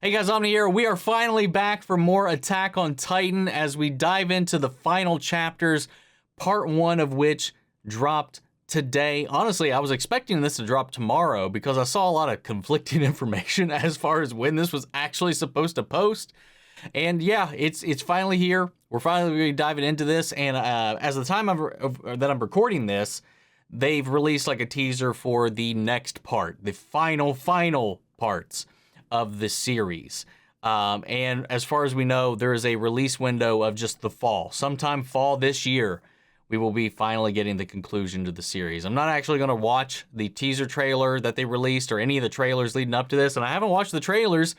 Hey guys, Omni here. We are finally back for more Attack on Titan as we dive into the final chapters, part 1 of which dropped today. Honestly, I was expecting this to drop tomorrow because I saw a lot of conflicting information as far as when this was actually supposed to post. And yeah, it's finally here. We're finally going to be diving into this, and as of the time that I'm recording this, they've released like a teaser for the next part, the final parts of the series. And as far as we know, there is a release window of just the fall. Sometime fall this year, we will be finally getting the conclusion to the series. I'm not actually going to watch the teaser trailer that they released or any of the trailers leading up to this, and I haven't watched the trailers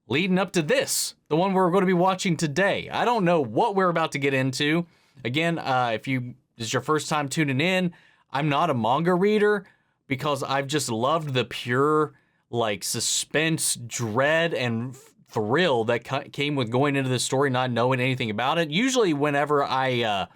leading up to this, the one we're going to be watching today. I don't know what we're about to get into. Again, if this is your first time tuning in, I'm not a manga reader because I've just loved the pure like suspense, dread, and thrill that came with going into the story not knowing anything about it. Usually whenever I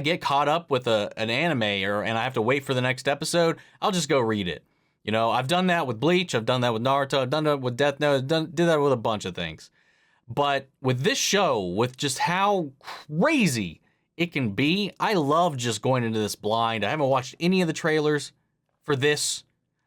get caught up with an anime and I have to wait for the next episode, I'll just go read it. You know, I've done that with Bleach, I've done that with Naruto, I've done that with Death Note, did that with a bunch of things. But with this show, with just how crazy it can be, I love just going into this blind. I haven't watched any of the trailers for this.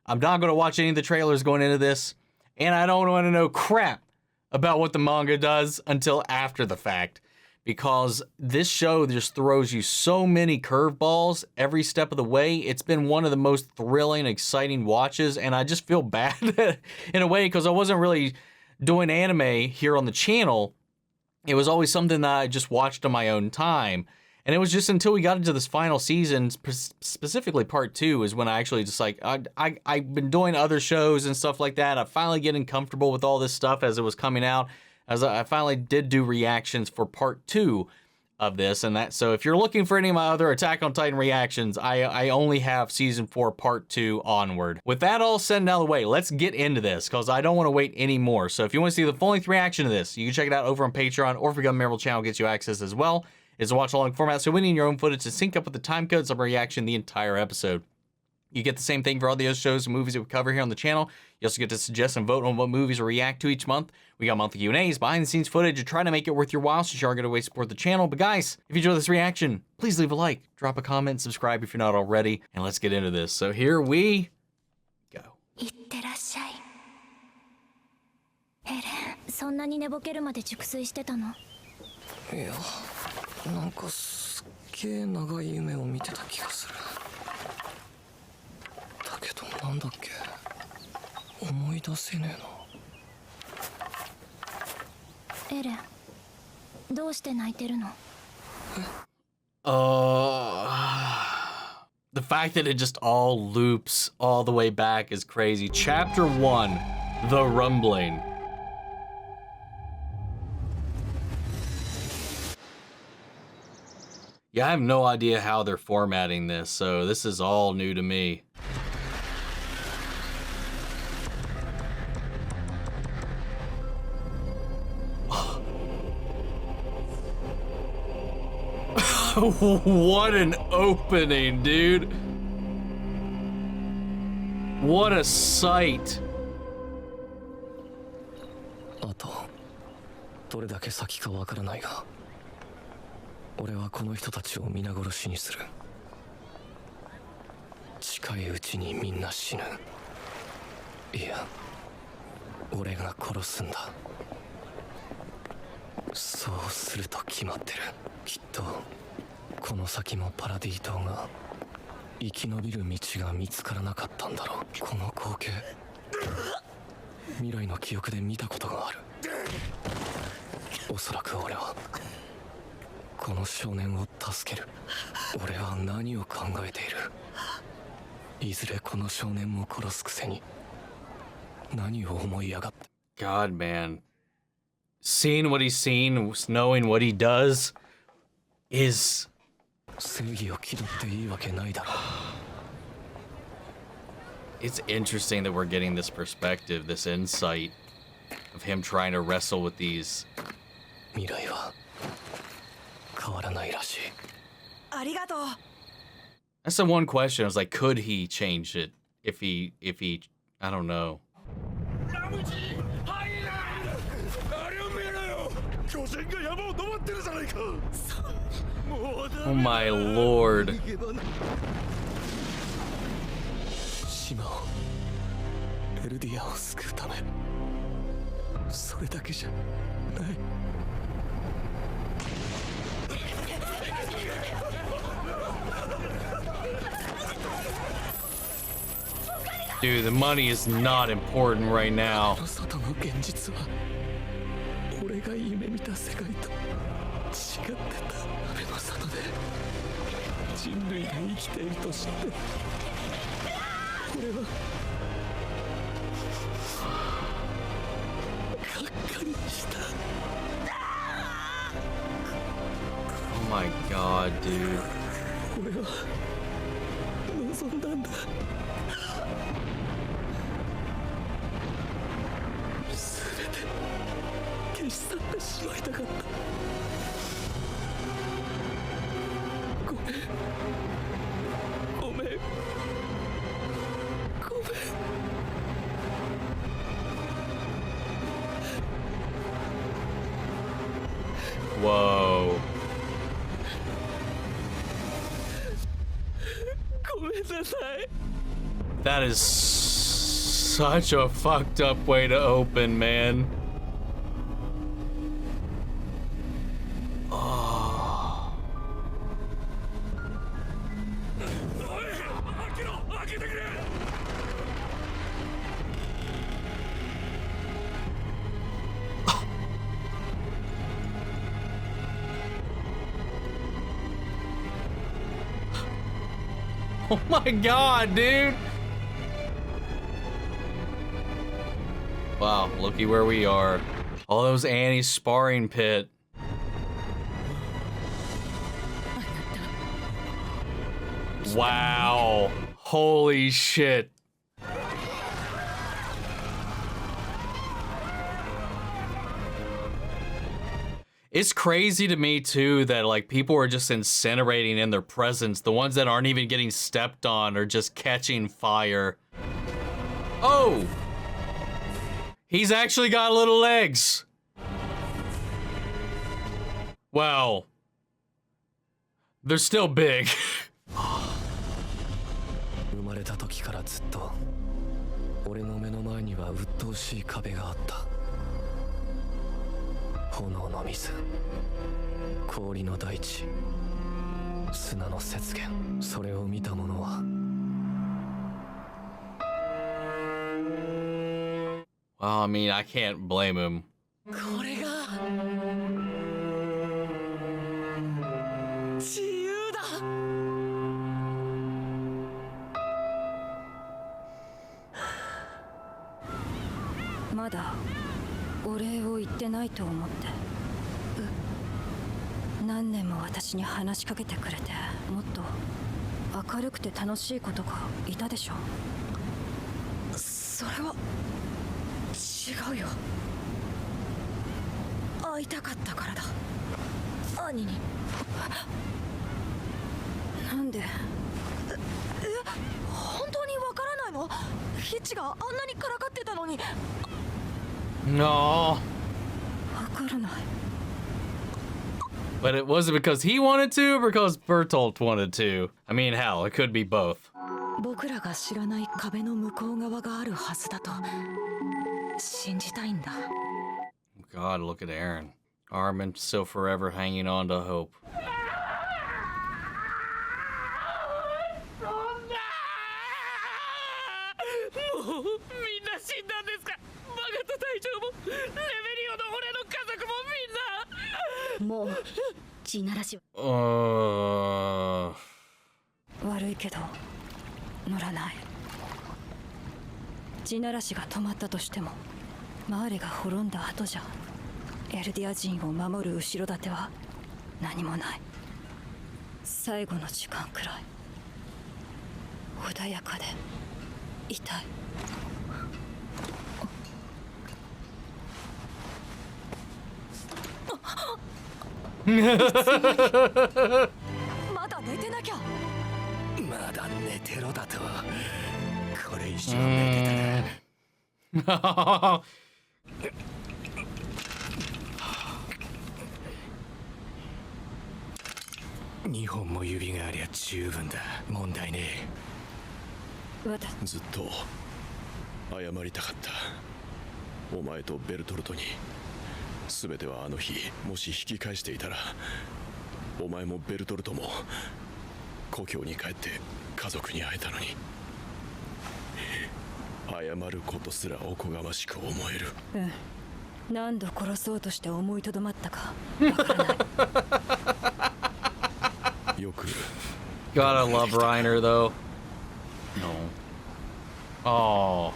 I'm not going to watch any of the trailers going into this, and I don't want to know crap about what the manga does until after the fact, because this show just throws you so many curveballs every step of the way. It's been one of the most thrilling, exciting watches, and I just feel bad in a way because I wasn't really doing anime here on the channel. It was always something that I just watched on my own time. And it was just until we got into this final season, specifically part 2, is when I actually just like, I've been doing other shows and stuff like that. I'm finally getting comfortable with all this stuff as it was coming out. As I finally did do reactions for part 2 of this. And that, so if you're looking for any of my other Attack on Titan reactions, I only have season 4 part 2 onward. With that all said and out of the way, let's get into this because I don't want to wait anymore. So if you want to see the full-length reaction to this, you can check it out over on Patreon, or if you become a member of the channel, gets you access as well. It's a watch-along format, so when in your own footage to sync up with the time codes of a reaction the entire episode. You get the same thing for all the other shows and movies that we cover here on the channel. You also get to suggest and vote on what movies we react to each month. We got monthly Q&As, behind-the-scenes footage, and trying to make it worth your while, so you are going to support the channel. But guys, if you enjoy this reaction, please leave a like, drop a comment, and subscribe if you're not already, and let's get into this. So here we go. いってらっしゃい。エレン、そんなに寝ぼけるまで熟睡してたの？いや、なんかすっげえ長い夢を見てた気がする。だけどなんだっけ、思い出せねえな。エレン、どうして泣いてるの？ The fact that it just all loops all the way back is crazy. Chapter 1, The Rumbling. Yeah, I have no idea how they're formatting this, so this is all new to me. What an opening, dude. What a sight. あとどれだけ先かわからないが、俺はこの人たちを皆殺しにする。近いうちにみんな死ぬ。いや、俺が殺すんだ。そうすると決まってる。きっとこの先もパラディ島が生き延びる道が見つからなかったんだろう。この光景、未来の記憶で見たことがある。おそらく俺はこの少年を助ける。俺は何を考えている。いずれこの少年も殺すくせに何を思いやがって。 God, man. Seeing what he's seen, knowing what he does is... 正義を気取っていいわけないだろう。 It's interesting that we're getting this perspective, this insight of him trying to wrestle with these. 未来は変わらないらしい。ありがとう。 That's the one question. I was like, could he change it if he, I don't know. Oh my lord. 島をエルディアを救うためそれだけじゃない Dude, the money is not important right now. 外の現実は俺が夢見た世界と違ってた。雨の里で人類が生きていると知って俺はがっかりした。 Oh my god, dude. 俺は望んだんだ。全て消し去ってしまいたかった。ごめんごめんごめん。 Whoa. ごめんなさい。 That is such a fucked up way to open, man. Oh. Oh my god, dude. Wow, looky where we are. All those Annie's sparring pit. Wow. Holy shit. It's crazy to me too that like people are just incinerating in their presence. The ones that aren't even getting stepped on are just catching fire. Oh! He's actually got little legs. Well, they're still big. 生まれた時からずっと俺の目の前には鬱陶しい壁があった。炎の水、氷の大地、砂の雪原、それを見た者は Well, I mean, I can't blame him. これが自由だ。まだお礼を言ってないと思って。何年も私に話しかけてくれて、もっと明るくて楽しい子とかいたでしょ。それは違うよ。会いたかったからだ。兄に。なんで？本当にわからないの？ヒッチがあんなにからかってたのに。 No. But it was it because he wanted to or because Bertolt wanted to? I mean, hell, it could be both. 僕らが知らない壁の向こう側があるはずだと信じたいんだ。 God, look at Eren. Armin still forever hanging on to hope. もう地ならし悪いけど乗らない。地ならしが止まったとしてもマーレが滅んだ後じゃエルディア人を守る後ろ盾は何もない。最後の時間くらい穏やかでいたい。まだ寝てなきゃ。まだ寝てろだと。これ以上寝てたら2本も指がありゃ十分だ。問題ねえ。ずっと謝りたかった。お前とベルトルトに。全てはあの日もし引き返していたら、お前もベルトルトも故郷に帰って家族に会えたのに。謝ることすらおこがましく思える。何度殺そうとして思いとどまったかわからない。よく Gotta love Reiner though. No. Oh.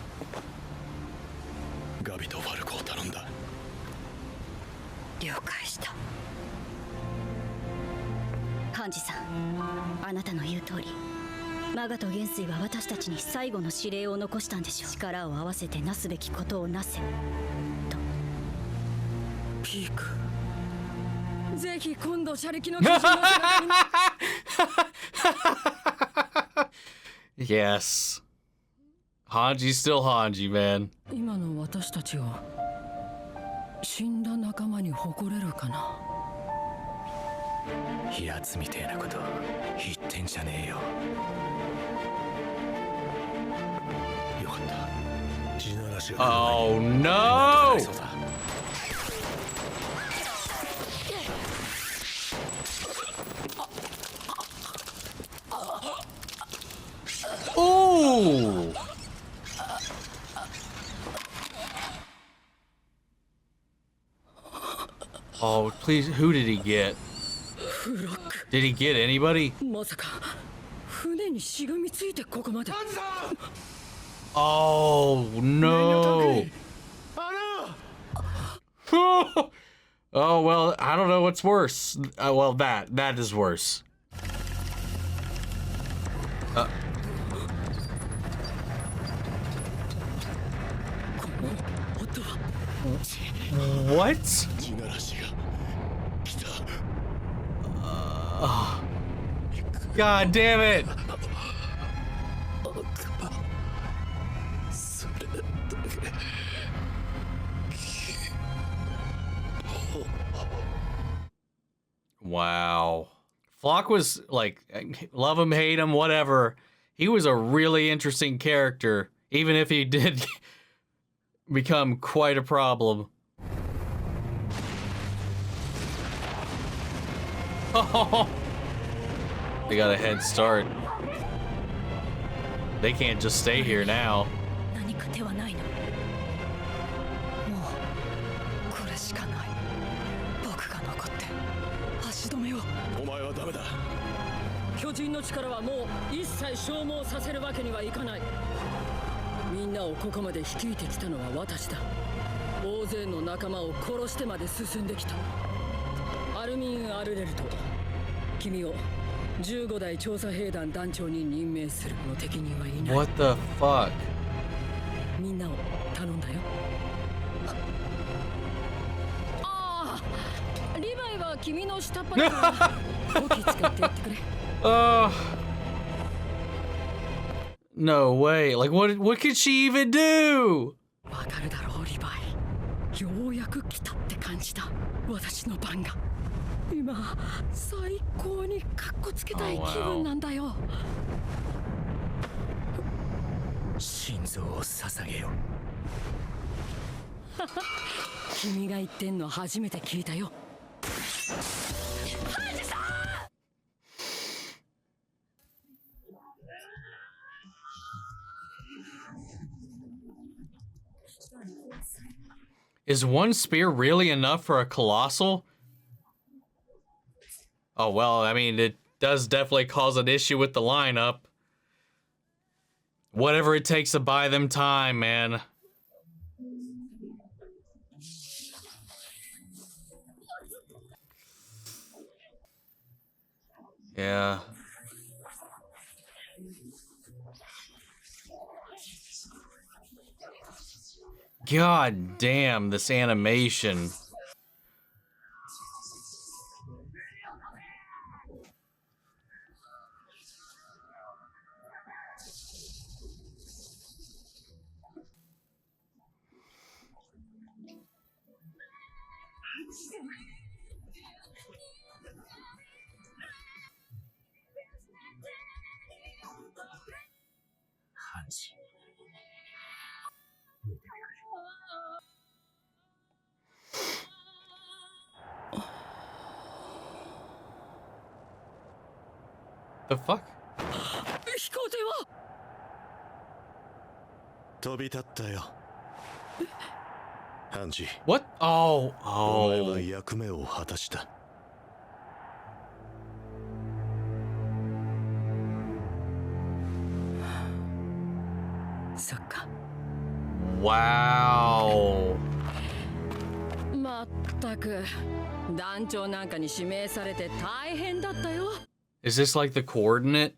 ガビとファルコを頼んだ。了解した。ハンジさん、あなたの言う通り、マガと元帥は私たちに最後の指令を残したんでしょう。力を合わせてなすべきことをなせと。ピーク、ぜひ今度車力の基準の背中に。Yes. Hanji's still Hanji, man. 今の私たちを死んだ仲間に誇れるかな。やつみてえなこと言ってんじゃねえよ。よかった。地ならしが Oh no! Ooh! Oh, please, who did he get? Did he get anybody? まさか船にしがみついてここまで。 Oh no! Oh well, I don't know what's worse. Well, that is worse. What? 地ならしが来た。God damn it! それだけ Wow. Flock was like, love him, hate him, whatever. He was a really interesting character, even if he did become quite a problem. Oh, they got a head start. They can't just stay here now. 何か手はないの。もうこれしかない。僕が残って足止めを。お前はダメだ。巨人の力はもう一切消耗させるわけにはいかない。みんなをここまで率いてきたのは私だ。大勢の仲間を殺してまで進んできた。アルミン・アルレルト、君を15代調査兵団団長に任命する。の敵人はいない。 What the fuck? みんなを頼んだよ。ああ、リヴァイは君の下っ端だから武器使ってやってくれ。No way. Like, what could she even do? わかるだろう、リヴァイ。ようやく来たって感じだ。私の番が。今最高にカッコつけたい気分なんだよ。心臓を捧げよ。君が言ってんの初めて聞いたよ。Is one spear really enough for a colossal? Oh, well, I mean, it does definitely cause an issue with the lineup. Whatever it takes to buy them time, man. Yeah. God damn, this animation. The fuck? 飛行艇は飛び立ったよ。ハンジ、 What? Oh, お前 oh. は役目を果たした。そっか。 Wow. まったく団長なんかに指名されて大変だったよ。 Is this like the coordinate?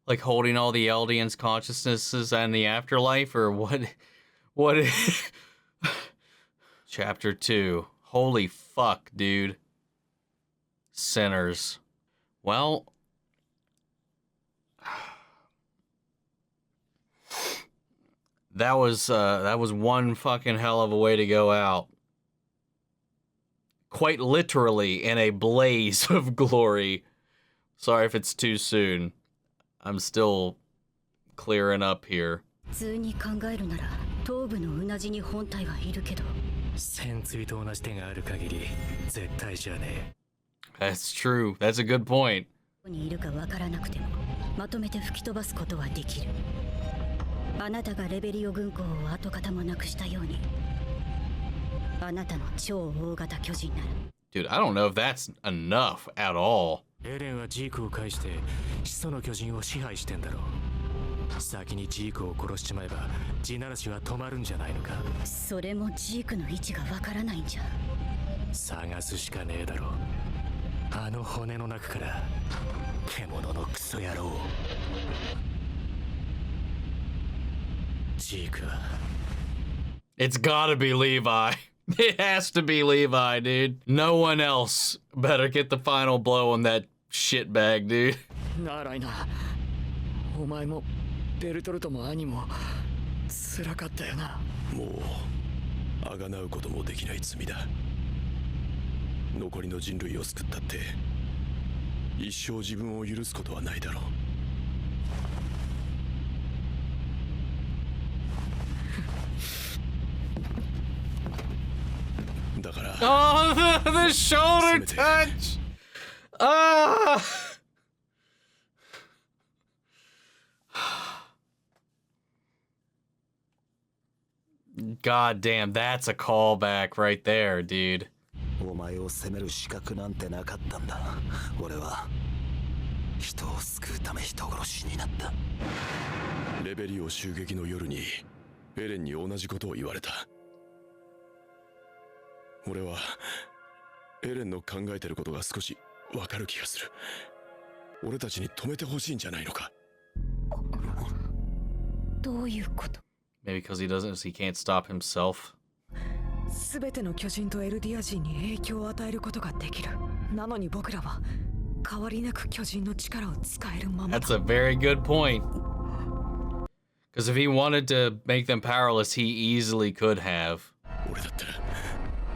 Like holding all the Eldians' consciousnesses and the afterlife? Or what? What? Chapter 2. Holy fuck, dude. Sinners. Well... That was one fucking hell of a way to go out. Quite literally in a blaze of glory. Sorry if it's too soon. I'm still clearing up here. 普通に考えるなら東部のうなじに本体はいるけど、潜水と同じ手がある限り絶対じゃね That's true. That's a good point. どこにいるかわからなくてもまとめて吹き飛ばすことはできる。あなたがレベリオ軍港を跡形もなくしたように、あなたの超大型巨人なら。 Dude, I don't know if that's enough at all. エレンはジークを介して始祖の巨人を支配してんだろう。先にジークを殺しちまえば地ならしは止まるんじゃないのか。それもジークの位置がわからないんじゃ。探すしかねえだろう。あの骨の中から獣のクソ野郎。ジークは It's gotta be Levi. It has to be Levi, dude. No one else better get the final blow on that shitbag, dude. ならいな。お前もベルトルトも兄も辛かったよな。もう贖うこともできない罪だ。残りの人類を救ったって一生自分を許すことはないだろう。だから Oh, the shoulder touch. Ah. God damn, that's a callback right there, dude. お前を責める資格なんてなかったんだ。俺は人を救うため人殺しになった。レベリオ襲撃の夜にエレンに同じことを言われた。俺はエレンの考えてることが少しわかる気がする。俺たちに止めてほしいんじゃないのか。どういうこと？ Maybe because he can't stop himself. すべての巨人とエルディア人に影響を与えることができる。なのに僕らは変わりなく巨人の力を使えるままだ。 That's a very good point. Because if he wanted to make them powerless, he easily could have. 俺だったら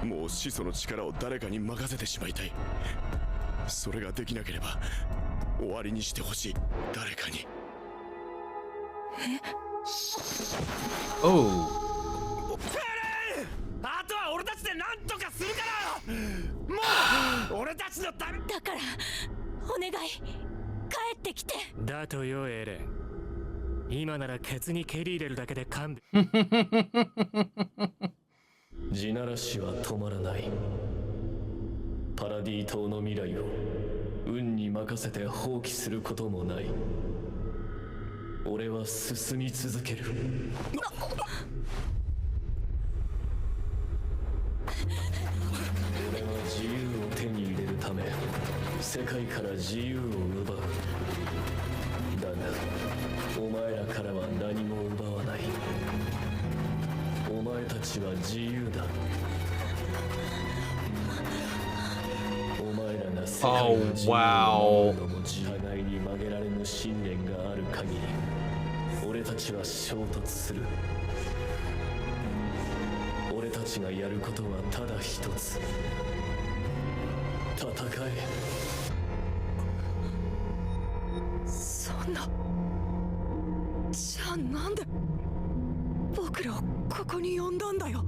もう始祖の力を誰かに任せてしまいたい。それができなければ終わりにしてほしい。誰かに。Oh. あとは俺たちで何とかするからもう俺たちのためだからお願い帰ってきて。だとよエレン。今ならケツに蹴り入れるだけで勘弁。地ならしは止まらない。パラディ島の未来を運に任せて放棄することもない。俺は進み続ける。俺は自由を手に入れるため世界から自由を奪う。だがお前らからは何も奪わない。お前たちは自由だ。お前らが世界の自由を守るのも互いに曲げられぬ信念がある限り俺たちは衝突する。俺たちがやることはただ一つ。戦え。そんな。じゃあなんで僕らをここに呼んだんだよ。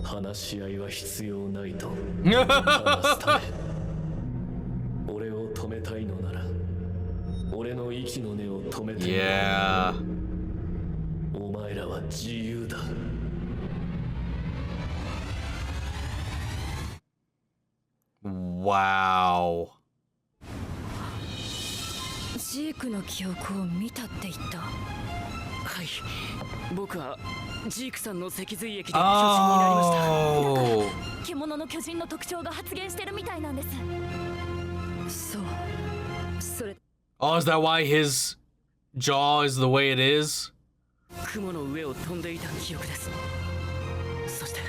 話し合いは必要ないと話すため。俺を止めたいのならの息の根を止めて Yeah. お前らは自由だ Wow. ジークの記憶を見たって言った。はい、僕はジークさんの脊髄液で巨人になりました。 Oh. 獣の巨人の特徴が発現してるみたいなんです。そう。それ Oh, is that why his jaw is the way it is? 雲の上を飛んでいた記憶です。そして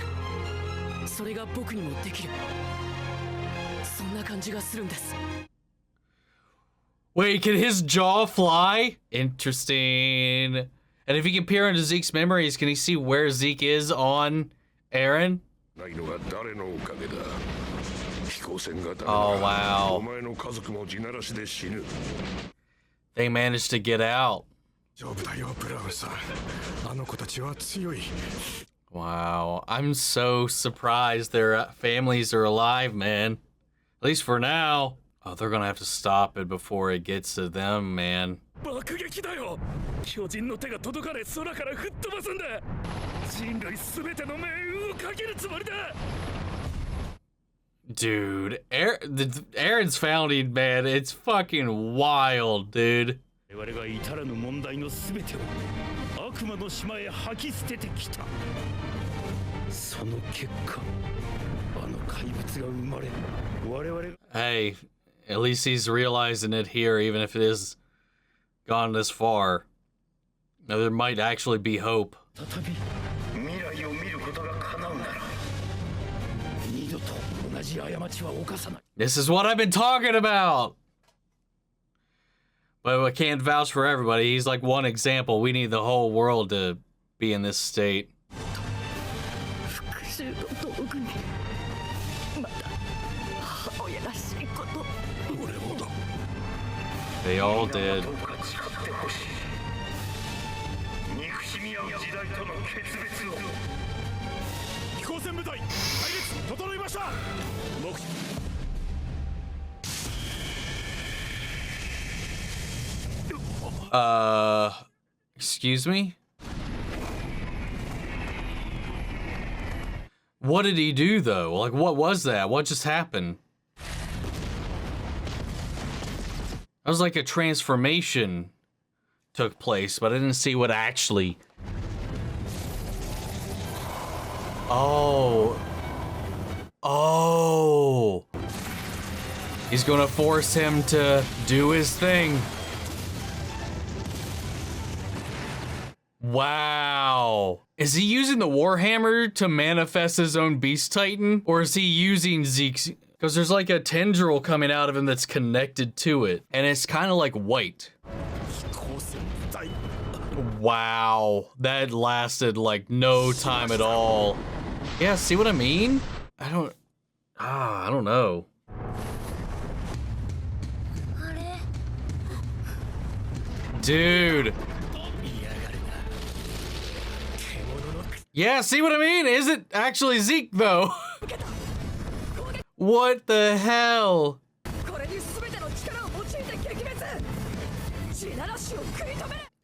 それが僕にもできる。そんな感じがするんです。 Wait, can his jaw fly? Interesting. And if he can peer into Zeke's memories, can he see where Zeke is on Eren? Oh, wow. They managed to get out. Wow. I'm so surprised their families are alive, man. At least for now. Oh, they're gonna have to stop it before it gets to them, man. 爆撃だよ巨人の手が届かねえ空から吹っ飛ばすんだ人類すべての命運をかけるつもりだ Dude, Eren's founding, man, it's fucking wild, dude. 我々が至らぬ問題のすべてを悪魔の島へ吐き捨ててきたその結果あの怪物が生まれ我々 Hey, at least he's realizing it here, even if it is gone this far. Now, there might actually be hope. 再び未来を見ることが叶うなら二度と同じ過ちは犯さない This is what I've been talking about! But I can't vouch for everybody. He's like one example. We need the whole world to be in this state. 復讐の道具にまた母親らしいこと。 俺もだ They all did. どうか誓ってほしい憎しみ合う時代との決別を飛行船部隊隊列整いました目標 Excuse me? What did he do, though? Like, what was that? What just happened? That was like a transformation took place, but I didn't see what actually... Oh. Oh. He's gonna force him to do his thing. Wow. Is he using the Warhammer to manifest his own Beast Titan? Or is he using Zeke's? Because there's like a tendril coming out of him that's connected to it. And it's kind of like white. Wow. That lasted like no time at all. Yeah, see what I mean? I don't know. Dude. Yeah, see what I mean? Is it actually Zeke, though? What the hell?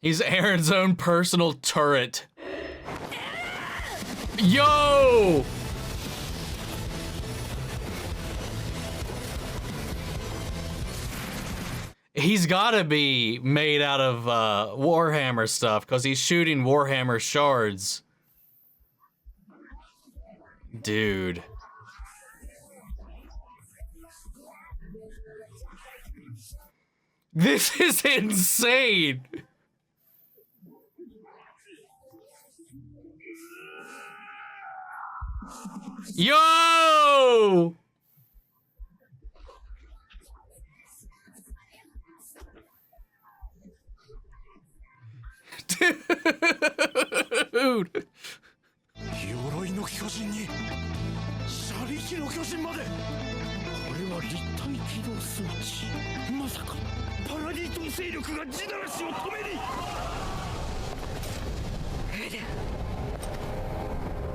He's Eren's own personal turret. Yo! He's gotta be made out of Warhammer stuff, because he's shooting Warhammer shards. Dude. This is insane! Yo! Dude. 鎧の巨人に車力の巨人までこれは立体起動装置まさかパラディ島勢力が地ならしを止めにエレ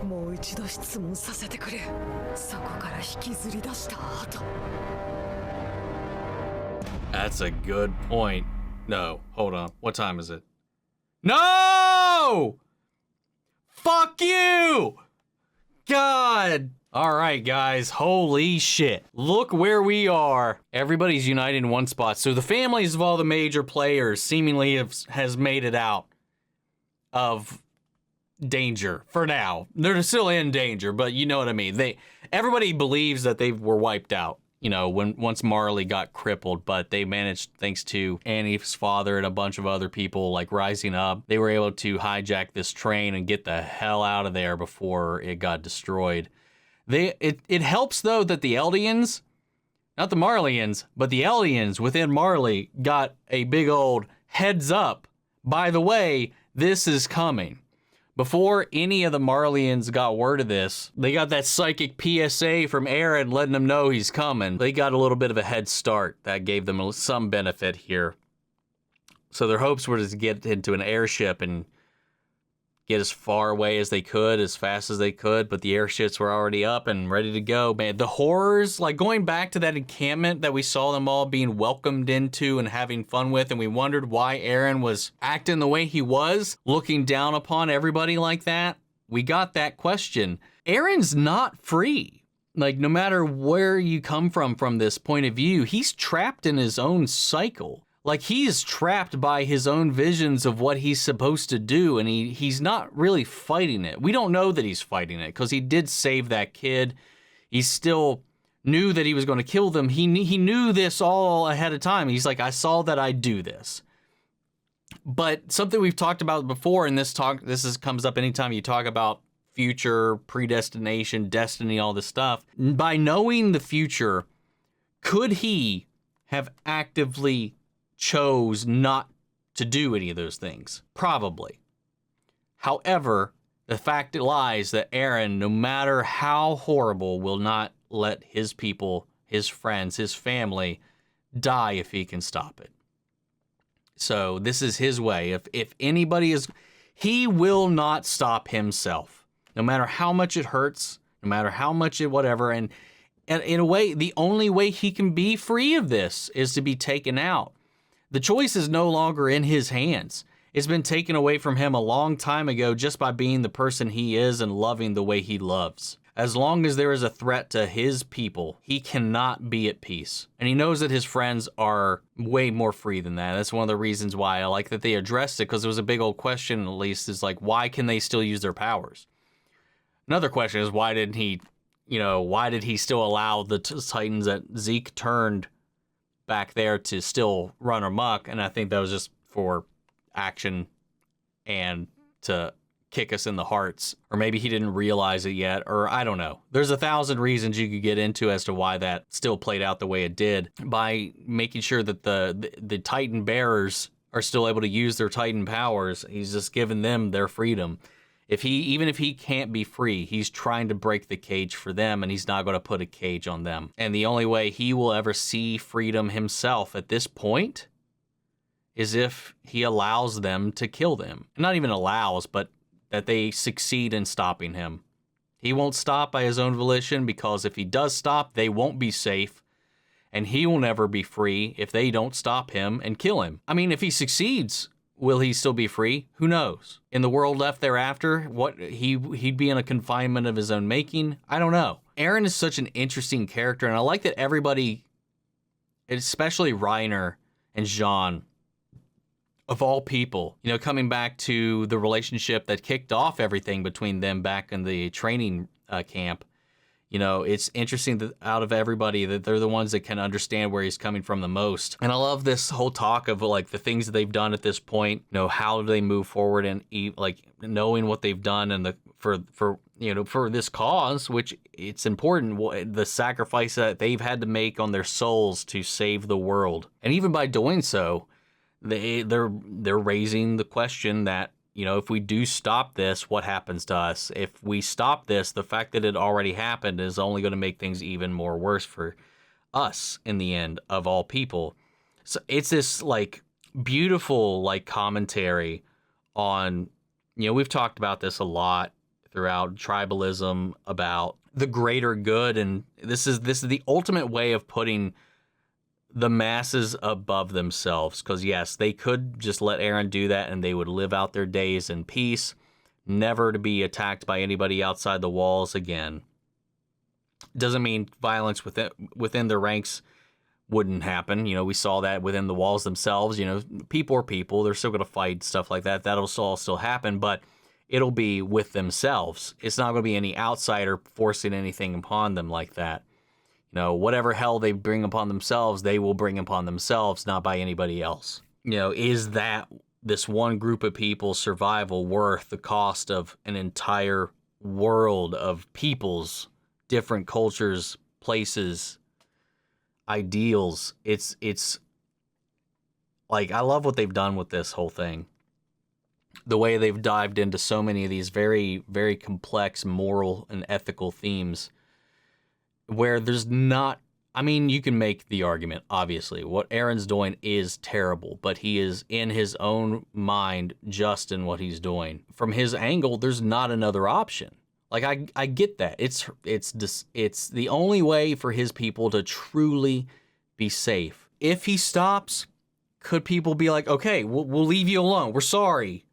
ンもう一度質問させてくれそこから引きずり出した後 That's a good point. No, hold on. What time is it? No! Fuck you! God! Alright, guys. Holy shit. Look where we are. Everybody's united in one spot. So the families of all the major players seemingly has made it out of danger for now. They're still in danger, but you know what I mean. Everybody believes that they were wiped out, you know, once Marley got crippled, but they managed, thanks to Annie's father and a bunch of other people like rising up, they were able to hijack this train and get the hell out of there before it got destroyed. It helps though that the Eldians, not the Marleyans, but the Eldians within Marley got a big old heads up. By the way, this is coming. Before any of the Marleyans got word of this, they got that psychic PSA from Eren letting them know he's coming. They got a little bit of a head start that gave them some benefit here. So their hopes were to get into an airship and get as far away as they could, as fast as they could, but the airships were already up and ready to go. Man, the horrors, like going back to that encampment that we saw them all being welcomed into and having fun with, and we wondered why Eren was acting the way he was, looking down upon everybody like that. We got that question. Eren's not free. Like, no matter where you come from this point of view, he's trapped in his own cycle. Like, he is trapped by his own visions of what he's supposed to do, and he's not really fighting it. We don't know that he's fighting it, because he did save that kid. He still knew that he was going to kill them. He knew this all ahead of time. He's like, I saw that I'd do this. But something we've talked about before, and comes up anytime you talk about future, predestination, destiny, all this stuff. By knowing the future, could he have actively chose not to do any of those things? Probably. However, the fact lies that Eren, no matter how horrible, will not let his people, his friends, his family die if he can stop it. So this is his way. If anybody is, he will not stop himself, no matter how much it hurts, no matter how much it whatever. And in a way, the only way he can be free of this is to be taken out. The choice is no longer in his hands. It's been taken away from him a long time ago just by being the person he is and loving the way he loves. As long as there is a threat to his people, he cannot be at peace. And he knows that his friends are way more free than that. That's one of the reasons why I like that they addressed it, because it was a big old question, at least, is like, why can they still use their powers? Another question is, why did he still allow the Titans that Zeke turned back there to still run amok? And I think that was just for action and to kick us in the hearts, or maybe he didn't realize it yet, or I don't know. There's 1,000 reasons you could get into as to why that still played out the way it did, by making sure that the Titan bearers are still able to use their Titan powers. He's just given them their freedom. Even if he can't be free, he's trying to break the cage for them, and he's not going to put a cage on them. And the only way he will ever see freedom himself at this point is if he allows them to kill them. Not even allows, but that they succeed in stopping him. He won't stop by his own volition, because if he does stop, they won't be safe, and he will never be free if they don't stop him and kill him. I mean, if he succeeds, will he still be free? Who knows? In the world left thereafter, he'd be in a confinement of his own making? I don't know. Eren is such an interesting character, and I like that everybody, especially Reiner and Jean, of all people, coming back to the relationship that kicked off everything between them back in the training camp, it's interesting that out of everybody, that they're the ones that can understand where he's coming from the most. And I love this whole talk of like the things that they've done at this point, how do they move forward, and like knowing what they've done and for this cause, which it's important, the sacrifice that they've had to make on their souls to save the world. And even by doing so, they're raising the question that, if we do stop this, what happens to us? If we stop this, the fact that it already happened is only going to make things even more worse for us in the end, of all people. So it's this like beautiful like commentary on, we've talked about this a lot throughout tribalism, about the greater good, and this is the ultimate way of putting the masses above themselves. Because, yes, they could just let Eren do that and they would live out their days in peace, never to be attacked by anybody outside the walls again. Doesn't mean violence within their ranks wouldn't happen. You know, we saw that within the walls themselves. You know, people are people. They're still going to fight, stuff like that. That'll all still happen, but it'll be with themselves. It's not going to be any outsider forcing anything upon them like that. You know, whatever hell they bring upon themselves, they will bring upon themselves, not by anybody else. You know, is that this one group of people's survival worth the cost of an entire world of peoples, different cultures, places, ideals? It's like, I love what they've done with this whole thing. The way they've dived into so many of these very, very complex moral and ethical themes where there's not, I mean, you can make the argument, obviously, what Eren's doing is terrible, but he is in his own mind just in what he's doing. From his angle, there's not another option. Like, I get that. It's the only way for his people to truly be safe. If he stops, could people be like, okay, we'll leave you alone. We're sorry.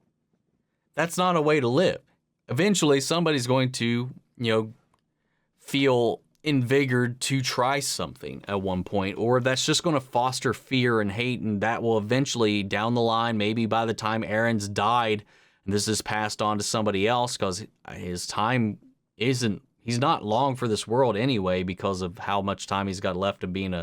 That's not a way to live. Eventually, somebody's going to, you know, feel invigorated to try something at one point, or that's just going to foster fear and hate, and that will eventually, down the line, maybe by the time Eren's died, and this is passed on to somebody else, because his time he's not long for this world anyway, because of how much time he's got left of being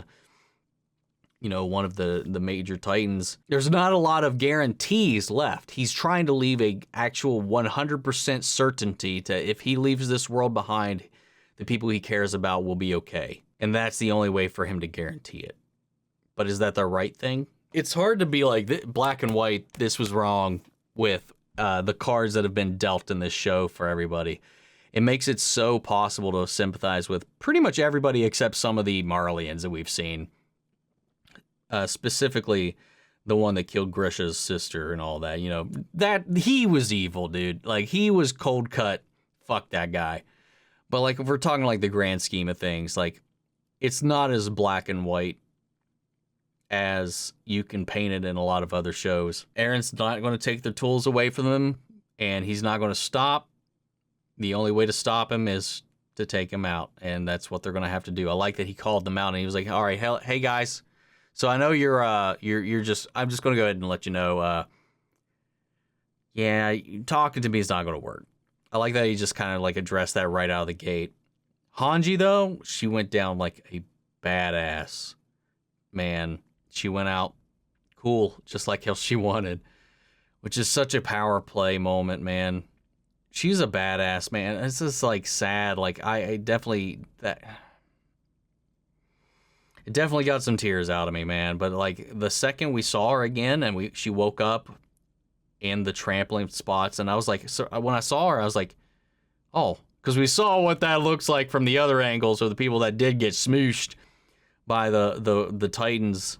one of the major titans. There's not a lot of guarantees left. He's trying to leave a actual 100% certainty to, if he leaves this world behind, the people he cares about will be okay. And that's the only way for him to guarantee it. But is that the right thing? It's hard to be like, black and white, this was wrong with the cards that have been dealt in this show for everybody. It makes it so possible to sympathize with pretty much everybody except some of the Marleyans that we've seen. Specifically the one that killed Grisha's sister and all that, you know, that he was evil, dude. Like, he was cold cut. Fuck that guy. But like, if we're talking like the grand scheme of things, like, it's not as black and white as you can paint it in a lot of other shows. Eren's not going to take their tools away from them, and he's not going to stop. The only way to stop him is to take him out, and that's what they're going to have to do. I like that he called them out, and he was like, all right, hey guys, so I know you're just, I'm just going to go ahead and let you know, yeah, talking to me is not going to work. I like that he just kind of like addressed that right out of the gate. Hange, though, she went down like a badass. Man, she went out cool, just like how she wanted, which is such a power play moment, man. She's a badass, man. It's just like sad. Like, it definitely got some tears out of me, man. But like, the second we saw her again and she woke up in the trampling spots, and I was like, so when I saw her, I was like, oh, because we saw what that looks like from the other angles, or the people that did get smooshed by the Titans,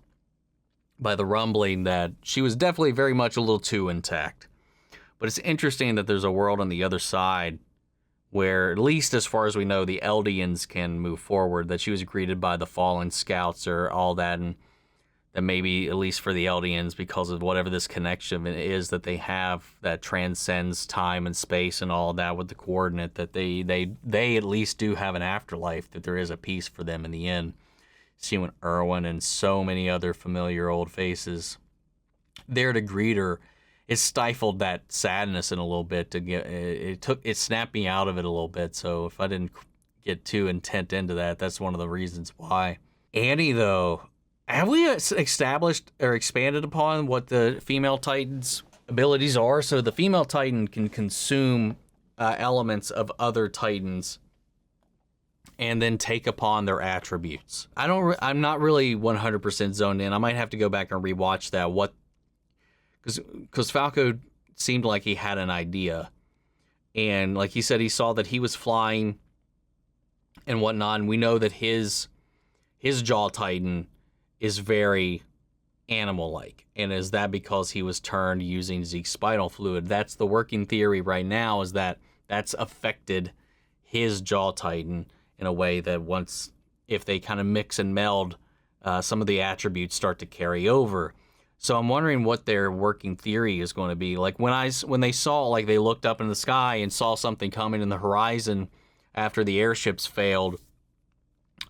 by the rumbling, that she was definitely very much a little too intact. But it's interesting that there's a world on the other side where, at least as far as we know, the Eldians can move forward, that she was greeted by the fallen scouts or all that, and that maybe, at least for the Eldians, because of whatever this connection is that they have that transcends time and space and all that with the coordinate, that they at least do have an afterlife, that there is a peace for them in the end. Seeing Erwin and so many other familiar old faces there to greet her, it stifled that sadness in a little bit. It snapped me out of it a little bit. So if I didn't get too intent into that, that's one of the reasons why. Annie, though, have we established or expanded upon what the female Titan's abilities are? So the female Titan can consume elements of other Titans and then take upon their attributes. I'm not really 100% zoned in. I might have to go back and rewatch that. Because Falco seemed like he had an idea, and like he said, he saw that he was flying and whatnot. And we know that his jaw Titan is very animal-like, and is that because he was turned using Zeke's spinal fluid? That's the working theory right now, is that that's affected his jaw Titan in a way that if they kind of mix and meld some of the attributes start to carry over. So I'm wondering what their working theory is going to be. Like when they saw, like they looked up in the sky and saw something coming in the horizon after the airships failed,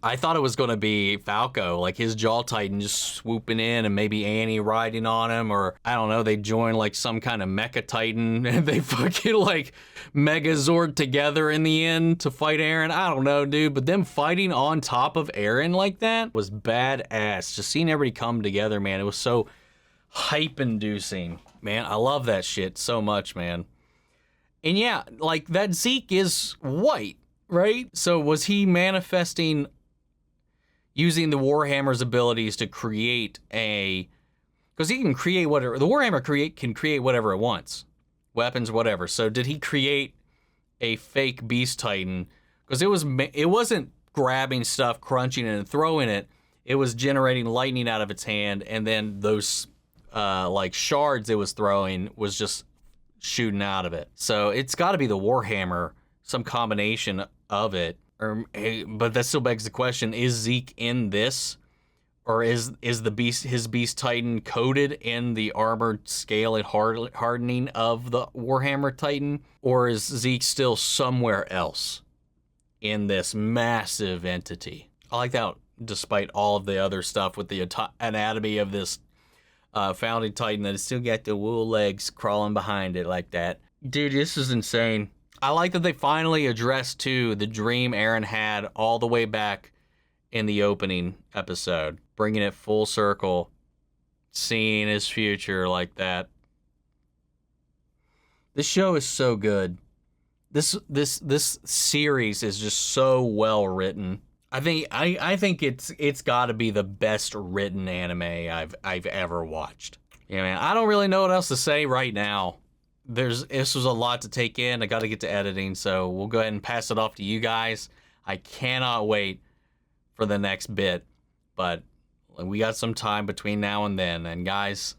I thought it was going to be Falco, like his Jaw Titan just swooping in and maybe Annie riding on him, or I don't know, they join like some kind of Mecha Titan and they fucking like Megazord together in the end to fight Eren. I don't know, dude, but them fighting on top of Eren like that was badass. Just seeing everybody come together, man, it was so hype-inducing. Man, I love that shit so much, man. And yeah, like that Zeke is white, right? So was he manifesting using the Warhammer's abilities to create a... Because he can create whatever... The Warhammer can create whatever it wants. Weapons, whatever. So did he create a fake Beast Titan? Because it wasn't grabbing stuff, crunching it, and throwing it. It was generating lightning out of its hand, and then those like shards it was throwing was just shooting out of it. So it's got to be the Warhammer, some combination of it. But that still begs the question: is Zeke in this, or is his Beast Titan coded in the armored scale and hardening of the Warhammer Titan, or is Zeke still somewhere else in this massive entity? I like that, despite all of the other stuff with the anatomy of this founding Titan, that it still got the wool legs crawling behind it like that. Dude, this is insane. I like that they finally addressed, too, the dream Eren had all the way back in the opening episode. Bringing it full circle. Seeing his future like that. This show is so good. This series is just so well written. I think it's got to be the best written anime I've ever watched. Yeah, man. I don't really know what else to say right now. This was a lot to take in. I got to get to editing, so we'll go ahead and pass it off to you guys. I cannot wait for the next bit, but we got some time between now and then. And guys,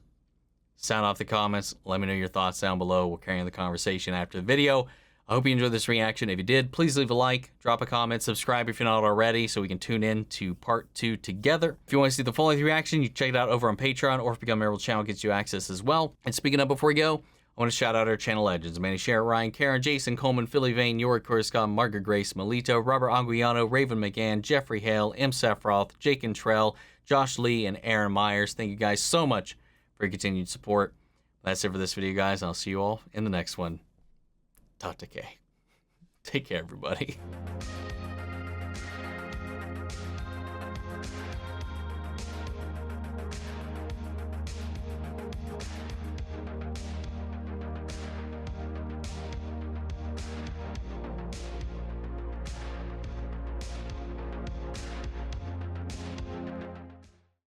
sound off the comments. Let me know your thoughts down below. We'll carry on the conversation after the video. I hope you enjoyed this reaction. If you did, please leave a like, drop a comment, subscribe if you're not already, so we can tune in to part 2 together. If you want to see the full-length reaction, you can check it out over on Patreon, or if you become a member of the channel, gets you access as well. And speaking of, before we go, I want to shout out our channel legends: Manny Share, Ryan, Karen, Jason Coleman, Philly Vane, Yorick Coruscant, Margaret Grace, Melito, Robert Anguiano, Raven McGann, Jeffrey Hale, M. Sephiroth, Jake and Trell, Josh Lee, and Aaron Myers. Thank you guys so much for your continued support. That's it for this video, guys. I'll see you all in the next one. Take care, everybody.